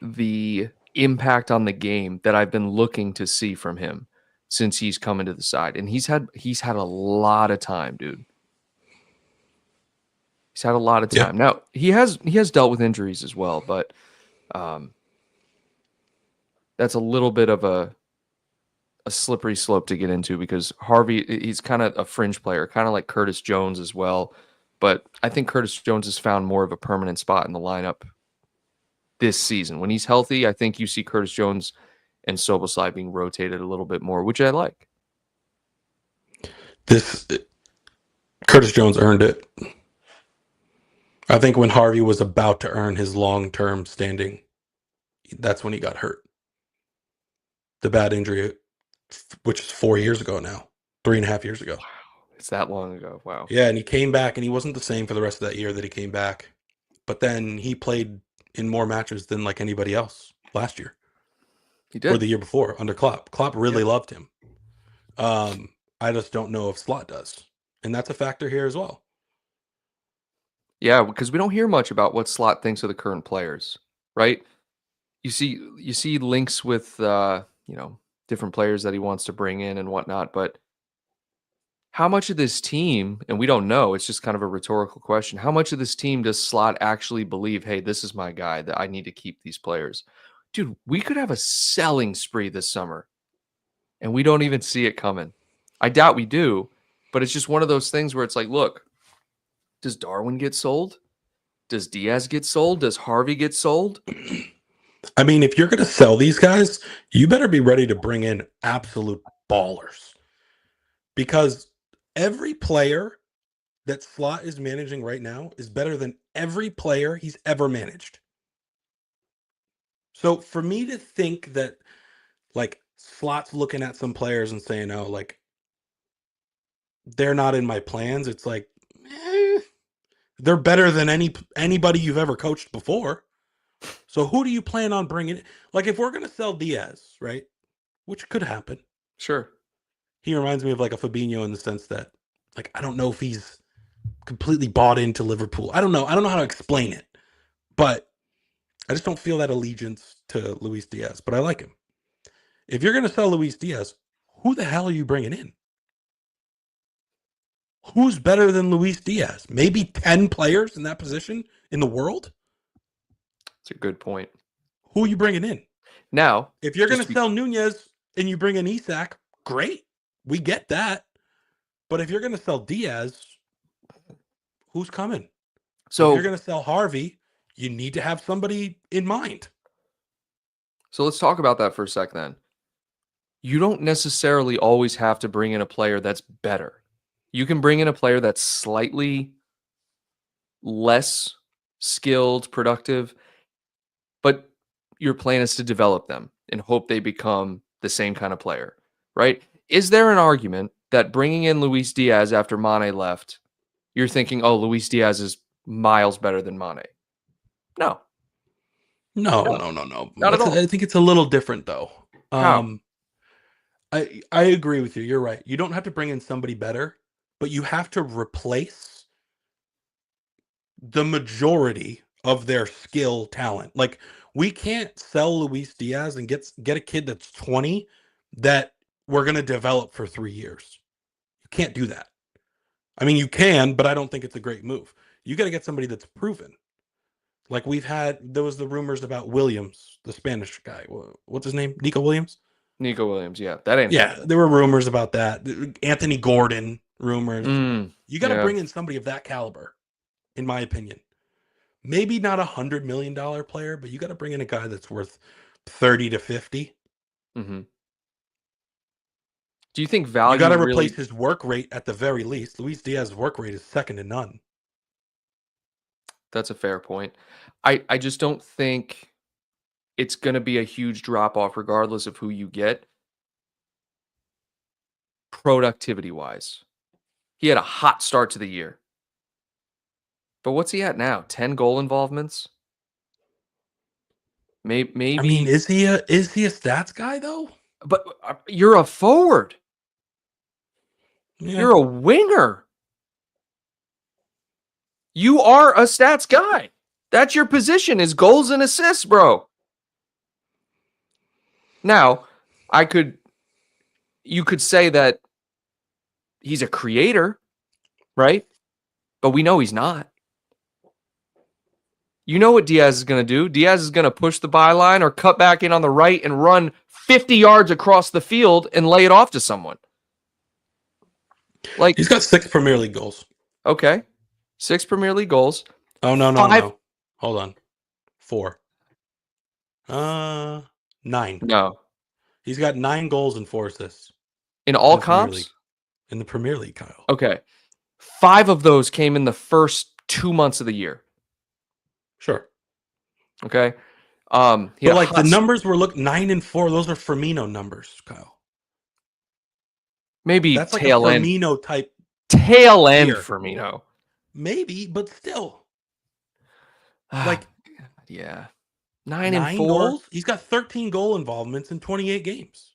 the impact on the game that I've been looking to see from him since he's come into the side. And he's had a lot of time, dude. He's had a lot of time. Yeah. Now, he has dealt with injuries as well, but that's a little bit of a slippery slope to get into, because Harvey, he's kind of a fringe player, kind of like Curtis Jones as well. But I think Curtis Jones has found more of a permanent spot in the lineup this season. When he's healthy, I think you see Curtis Jones and Soboslai being rotated a little bit more, which I like. Curtis Jones earned it. I think when Harvey was about to earn his long-term standing, that's when he got hurt. The bad injury, which is 4 years ago now, 3.5 years ago. Wow, it's that long ago. Wow. Yeah, and he came back, and he wasn't the same for the rest of that year that he came back. But then he played in more matches than like anybody else last year. He Or did. the year before under Klopp. Klopp really loved him. I just don't know if Slot does. And that's a factor here as well. Yeah, because we don't hear much about what Slot thinks of the current players, right? You see links with different players that he wants to bring in and whatnot, but how much of this team, and we don't know, it's just kind of a rhetorical question, how much of this team does Slot actually believe, hey, this is my guy, that I need to keep these players? Dude, we could have a selling spree this summer, and we don't even see it coming. I doubt we do, but it's just one of those things where it's like, look, Does Darwin get sold? Does Diaz get sold? Does Harvey get sold? I mean, if you're going to sell these guys, you better be ready to bring in absolute ballers. Because every player that Slot is managing right now is better than every player he's ever managed. So for me to think that, like, Slot's looking at some players and saying, oh, like, they're not in my plans, it's like, they're better than anybody you've ever coached before. So who do you plan on bringing? Like, if we're going to sell Diaz, right, which could happen. Sure. He reminds me of like a Fabinho in the sense that, like, I don't know if he's completely bought into Liverpool. I don't know how to explain it, but I just don't feel that allegiance to Luis Diaz. But I like him. If you're going to sell Luis Diaz, who the hell are you bringing in? Who's better than Luis Diaz? Maybe 10 players in that position in the world? That's a good point. Who are you bringing in? Now, if you're going to sell Nunez and you bring in Isak, great. We get that. But if you're going to sell Diaz, who's coming? So if you're going to sell Harvey, you need to have somebody in mind. So let's talk about that for a sec then. You don't necessarily always have to bring in a player that's better. You can bring in a player that's slightly less skilled, productive, but your plan is to develop them and hope they become the same kind of player, right? Is there an argument that bringing in Luis Diaz after Mane left, you're thinking, oh, Luis Diaz is miles better than Mane? No. No. Not at all. I think it's a little different, though. How? I agree with you. You're right. You don't have to bring in somebody better, but you have to replace the majority of their skill talent. Like, we can't sell Luis Diaz and get a kid that's 20 that we're going to develop for 3 years. You can't do that. I mean, you can, but I don't think it's a great move. You got to get somebody that's proven. Like, there was the rumors about Williams, the Spanish guy. What's his name? Nico Williams? Nico Williams, yeah. That ain't happening. There were rumors about that. Anthony Gordon rumors. You got to bring in somebody of that caliber, in my opinion. Maybe not $100 million player, but you got to bring in a guy that's worth 30 to 50. Mm-hmm. Do you think value? You got to replace his work rate at the very least. Luis Diaz's work rate is second to none. That's a fair point. I just don't think it's going to be a huge drop off regardless of who you get. Productivity wise, he had a hot start to the year. But what's he at now? 10 goal involvements? Maybe. I mean, is he a stats guy though? But you're a forward. Yeah. You're a winger. You are a stats guy. That's your position, is goals and assists, bro. Now, you could say that he's a creator, right? But we know he's not. You know what Diaz is going to do? Diaz is going to push the byline or cut back in on the right and run 50 yards across the field and lay it off to someone. Like, he's got 6 Premier League goals. Okay. 6 Premier League goals. Oh, no. Hold on. 4. 9. No. He's got 9 goals and 4 assists. In all comps? In the Premier League, Kyle. Okay. 5 of those came in the first 2 months of the year. Sure. Okay. But like the numbers were 9 and 4. Those are Firmino numbers, Kyle. Maybe that's like a Firmino type. Tail end Firmino. Maybe, but still. Yeah. 9 and 4 goals. He's got 13 goal involvements in 28 games.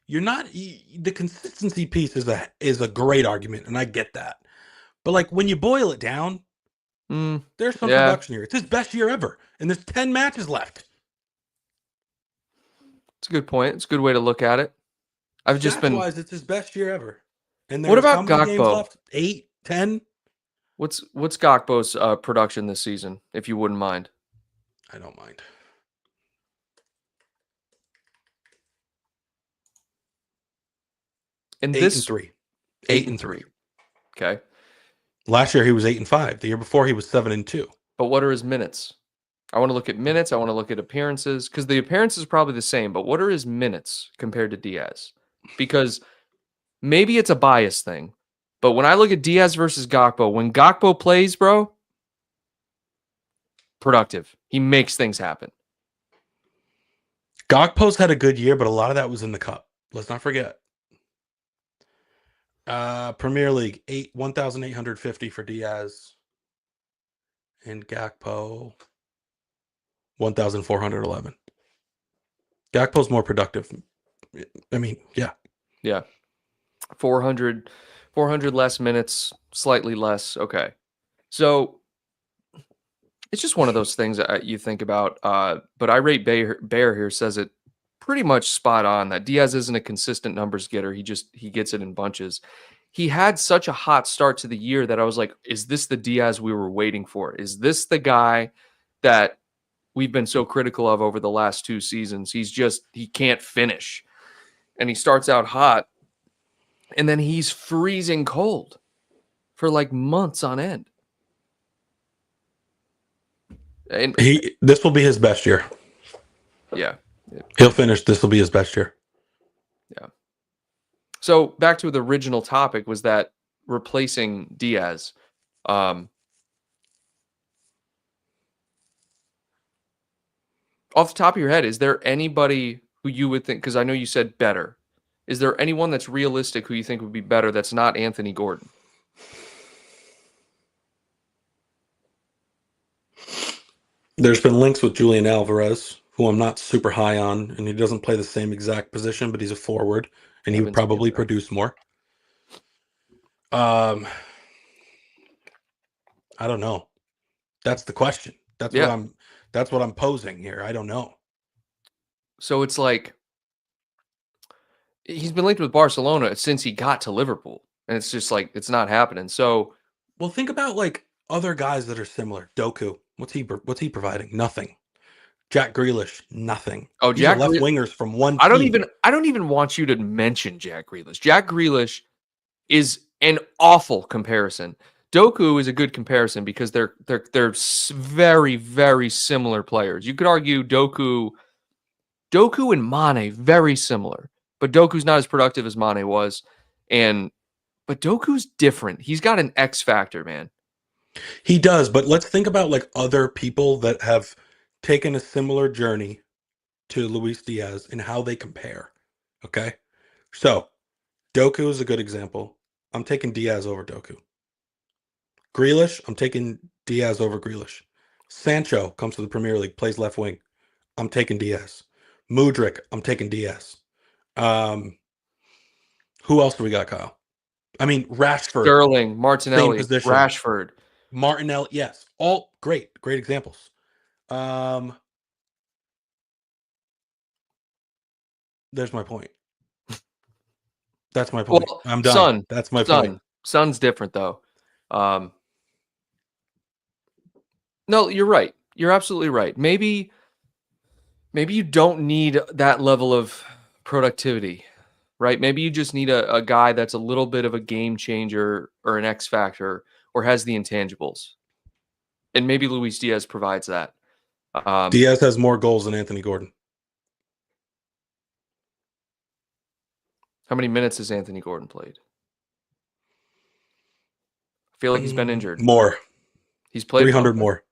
The consistency piece is a great argument, and I get that. But like when you boil it down, there's some production here. It's his best year ever, and there's 10 matches left. It's a good point. It's a good way to look at it. Stats-wise, it's his best year ever. And what about Gakpo? Games left? 8, 10. What's Gakpo's production this season, if you wouldn't mind? I don't mind. And 8 and 3. 8 and 3. Okay. Last year he was 8-5. The year before he was 7-2. But what are his minutes? I want to look at minutes. I want to look at appearances because the appearances are probably the same. But what are his minutes compared to Diaz? Because maybe it's a bias thing. But when I look at Diaz versus Gakpo, when Gakpo plays, bro, productive. He makes things happen. Gakpo's had a good year, but a lot of that was in the cup. Let's not forget. Premier League 1,850 for Diaz, and Gakpo 1,411. Gakpo's more productive. I mean, yeah. Yeah. 400 less minutes, slightly less. Okay. So it's just one of those things that you think about. But Irate Bear here says it pretty much spot on that Diaz isn't a consistent numbers getter. He gets it in bunches. He had such a hot start to the year that I was like, is this the Diaz we were waiting for? Is this the guy that we've been so critical of over the last 2 seasons? He can't finish. And he starts out hot and then he's freezing cold for like months on end. And this will be his best year. Yeah. He'll finish. This will be his best year. Yeah. So back to the original topic was that replacing Diaz. Off the top of your head, is there anybody who you would think, because I know you said better, is there anyone that's realistic who you think would be better that's not Anthony Gordon? There's been links with Julian Alvarez, who I'm not super high on, and he doesn't play the same exact position, but he's a forward, and he would probably produce more. I don't know. That's the question. That's what I'm posing here. I don't know. So it's like he's been linked with Barcelona since he got to Liverpool, and it's just like it's not happening. So, well, think about like other guys that are similar. Doku, what's he providing? Nothing. Jack Grealish, nothing. Oh, These are left wingers from one team. I don't even want you to mention Jack Grealish. Jack Grealish is an awful comparison. Doku is a good comparison because they're very, very similar players. You could argue Doku and Mane very similar, but Doku's not as productive as Mane was, but Doku's different. He's got an X factor, man. He does, but let's think about like other people that have taken a similar journey to Luis Diaz and how they compare. Okay, so Doku is a good example. I'm taking Diaz over Doku. Grealish, I'm taking Diaz over Grealish. Sancho comes to the Premier League, plays left wing. I'm taking Diaz. Mudryk, I'm taking Diaz. Who else do we got, Kyle? I mean, Rashford. Sterling, Martinelli, Rashford. Martinelli, yes. All great examples. There's my point. That's my point. Well, I'm done. That's my point. Son's different, though. No, you're right. You're absolutely right. Maybe you don't need that level of productivity, right? Maybe you just need a guy that's a little bit of a game changer or an X factor or has the intangibles. And maybe Luis Diaz provides that. Diaz has more goals than Anthony Gordon. How many minutes has Anthony Gordon played? I feel like he's been injured. More. He's played 300 more.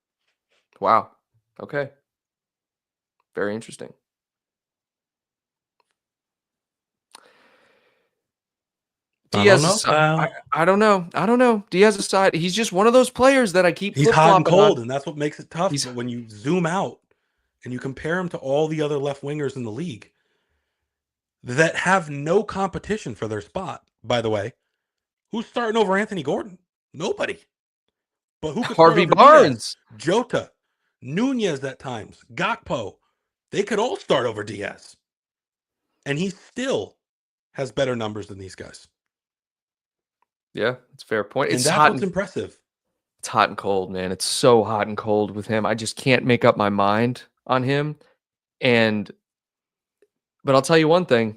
Wow. Okay. Very interesting. Diaz aside, I don't know. Diaz aside, he's just one of those players that I keep. He's hot and cold, and that's what makes it tough. But when you zoom out and you compare him to all the other left wingers in the league that have no competition for their spot, by the way, who's starting over Anthony Gordon? Nobody. But who could Harvey start over Barnes, Diaz? Jota, Nunez at times, Gakpo. They could all start over Diaz, and he still has better numbers than these guys. Yeah, that's a fair point. And that's what's impressive. It's hot and cold, man. It's so hot and cold with him. I just can't make up my mind on him. But I'll tell you one thing.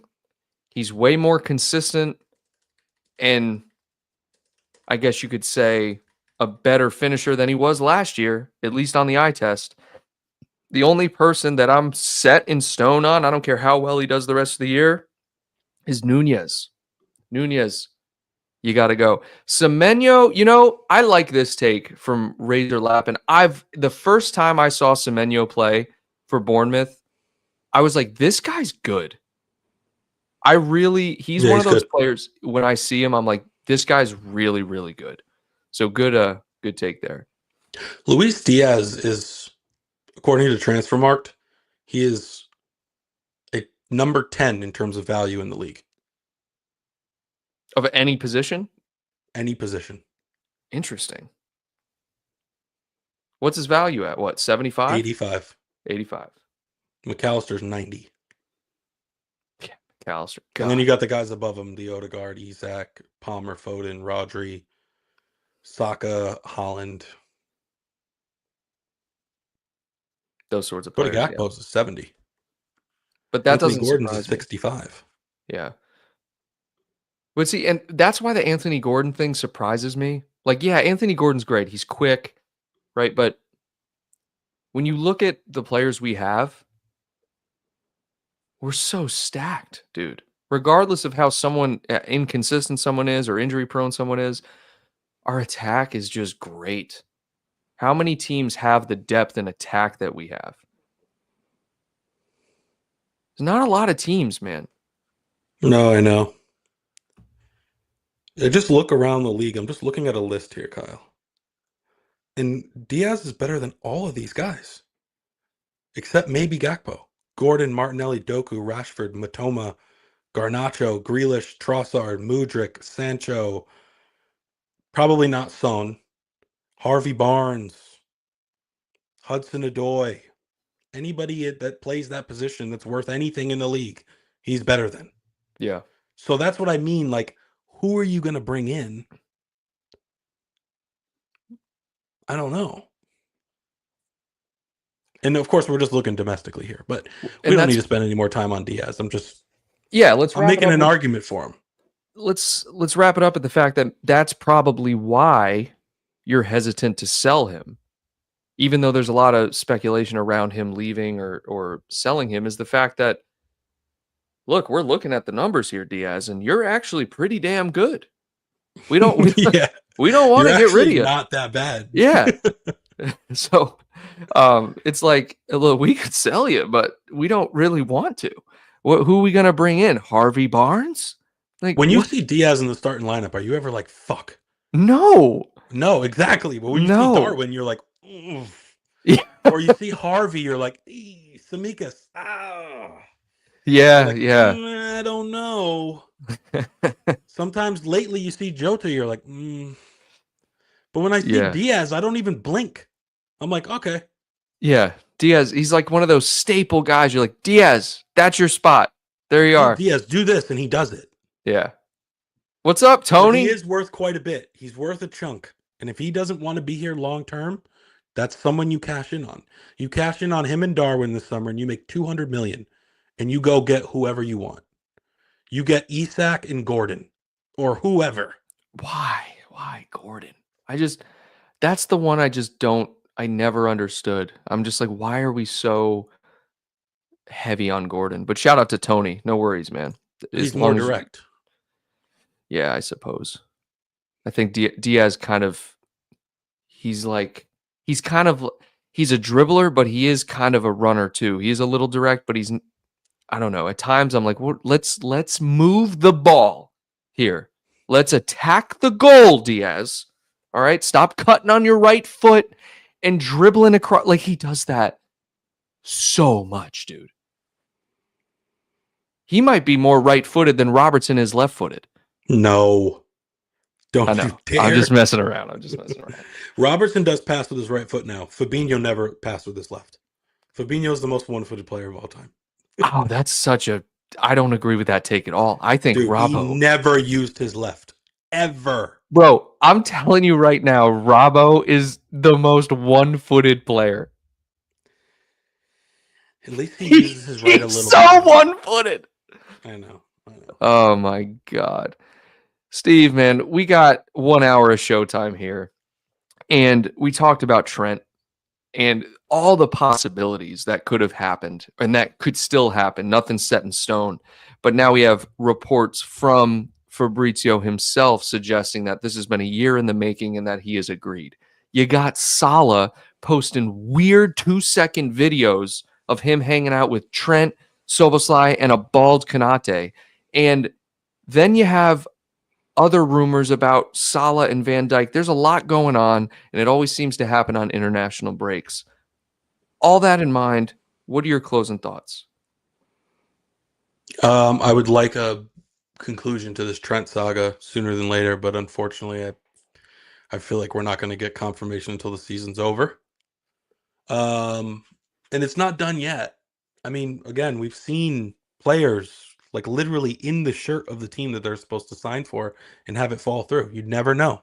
He's way more consistent and I guess you could say, a better finisher than he was last year, at least on the eye test. The only person that I'm set in stone on, I don't care how well he does the rest of the year, is Nunez. Nunez, you got to go. Semenyo, I like this take from Razor Lap. And the first time I saw Semenyo play for Bournemouth, I was like, this guy's good. He's Yeah, one of he's those good. players, when I see him, I'm like, this guy's really, really good. So good take there. Luis Diaz is, according to Transfermarkt, he is a number 10 in terms of value in the league. Of any position? Any position. Interesting. What's his value at? What, 75? 85. 85. McAllister's 90. McAllister. And then you God. got the guys above him, the Odegaard, Isak, Palmer, Foden, Rodri, Saka, Holland. Those sorts of Cody players, yeah. Gakpo's is 70. But that Anthony doesn't Gordon's is surprise me. 65. Yeah. But see, and that's why the Anthony Gordon thing surprises me. Like, yeah, Anthony Gordon's great. He's quick, right? But when you look at the players we have, we're so stacked, dude. Regardless of how inconsistent someone is or injury prone someone is, our attack is just great. How many teams have the depth and attack that we have? There's not a lot of teams, man. No, I know. I just look around the league. I'm just looking at a list here, Kyle. And Diaz is better than all of these guys. Except maybe Gakpo. Gordon, Martinelli, Doku, Rashford, Matoma, Garnacho, Grealish, Trossard, Mudryk, Sancho. Probably not Son. Harvey Barnes. Hudson-Odoi. Anybody that plays that position that's worth anything in the league, he's better than. Yeah. So that's what I mean. Like, who are you going to bring in? I don't know. And of course, we're just looking domestically here, but we don't need to spend any more time on Diaz. I'm making an argument for him. Let's wrap it up at the fact that that's probably why you're hesitant to sell him, even though there's a lot of speculation around him leaving or selling him, is the fact that, look, we're looking at the numbers here, Diaz, and you're actually pretty damn good. We don't want to get rid of you. Not that bad. Yeah. So it's like, look, we could sell you, but we don't really want to. Who are we going to bring in? Harvey Barnes? Like, when you see Diaz in the starting lineup, are you ever like, fuck? No, exactly. But when you see Darwin, you're like, oof. Yeah. Or you see Harvey, you're like, Samikas. Yeah, like, yeah. I don't know. Sometimes lately you see Jota, you're like, But when I see Diaz, I don't even blink. I'm like, okay. Yeah, Diaz, he's like one of those staple guys. You're like, Diaz, that's your spot. There you are. Diaz, do this, and he does it. Yeah. What's up, Tony? But he is worth quite a bit. He's worth a chunk. And if he doesn't want to be here long term, that's someone you cash in on. You cash in on him and Darwin this summer, and you make $200 million, and you go get whoever you want. You get Isak and Gordon, or whoever. Why Gordon? That's the one I never understood. I'm just like, why are we so heavy on Gordon? But shout out to Tony. No worries, man. He's more direct. Yeah, I suppose. I think Diaz he's a dribbler, but he is kind of a runner too. He is a little direct, but I don't know. At times I'm like, well, let's move the ball here. Let's attack the goal, Diaz. All right, stop cutting on your right foot and dribbling across. Like, he does that so much, dude. He might be more right-footed than Robertson is left-footed. No. Don't you dare. I'm just messing around. Robertson does pass with his right foot now. Fabinho never passed with his left. Fabinho is the most one-footed player of all time. Oh, that's I don't agree with that take at all. I think Robbo. He never used his left. Ever. Bro, I'm telling you right now, Robbo is the most one-footed player. At least he uses his right a little bit. He's so one-footed. I know. Oh, my God. Steve, man, we got 1 hour of showtime here, and we talked about Trent and all the possibilities that could have happened and that could still happen. Nothing's set in stone. But now we have reports from Fabrizio himself suggesting that this has been a year in the making and that he has agreed. You got Salah posting weird 2-second videos of him hanging out with Trent, Soboslai, and a bald Kanate. And then you have other rumors about Salah and Van Dijk. There's a lot going on, and it always seems to happen on international breaks. All that in mind, what are your closing thoughts? I would like a conclusion to this Trent saga sooner than later, but unfortunately, I feel like we're not going to get confirmation until the season's over. And it's not done yet. I mean, again, we've seen players like literally in the shirt of the team that they're supposed to sign for and have it fall through. You'd never know.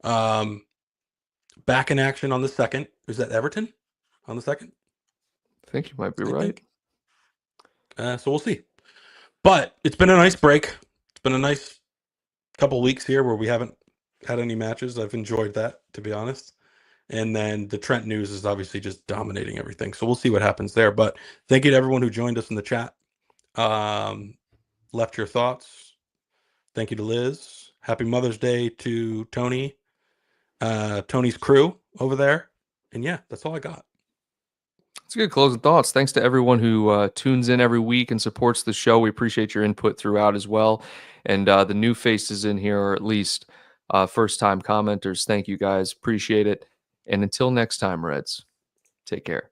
Back in action on the second. Is that Everton on the second? I think you might be I right. think. So we'll see. But it's been a nice break. It's been a nice couple weeks here where we haven't had any matches. I've enjoyed that, to be honest. And then the Trent news is obviously just dominating everything. So we'll see what happens there. But thank you to everyone who joined us in the chat. Left your thoughts. Thank you to Liz. Happy Mother's Day to Tony, Tony's crew over there. And yeah, that's all I got. It's good closing thoughts. Thanks to everyone who tunes in every week and supports the show. We appreciate your input throughout as well. And the new faces in here, or at least first-time commenters, thank you guys. Appreciate it. And until next time, Reds, take care.